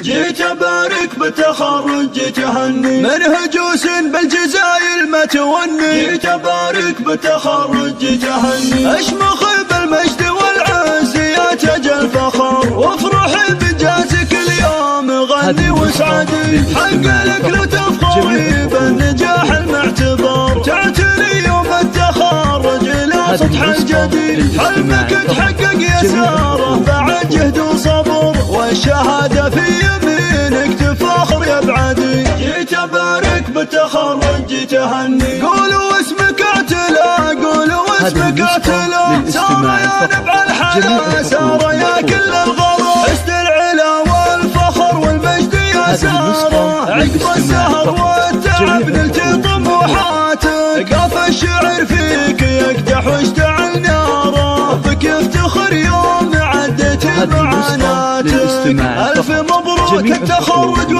جيت أبارك بالتخرج جيت أهني منهجوس بالجزايل ما توني. جيت أبارك بالتخرج جيت أهني أشمخ بالمجد والعز يا تاج الفخر وافرح بإنجازك اليوم غني واسعدي. حق لك لو تفخري بالنجاح المعتبر تعتني يوم التخرج لا سطح الجديد. حلمك تحقق يساره بعد جهد وصبر والشهادة في يمينك تفاخر يا بعدي. جيت أبارك بالتخرج جيت أهني قولوا اسمك اعتلى قولوا اسمك اعتلى. سار يا نبع الحياة سار يا كل الغلا حسن العلا والفخر والمجد يا سارة. عقب السهر والتعب نلتي طموحاتك قاف الشعر فيك يقدح واشتعل ناره بك يفتخر يوم عدت معاناتك. ألف مبروك التخرج.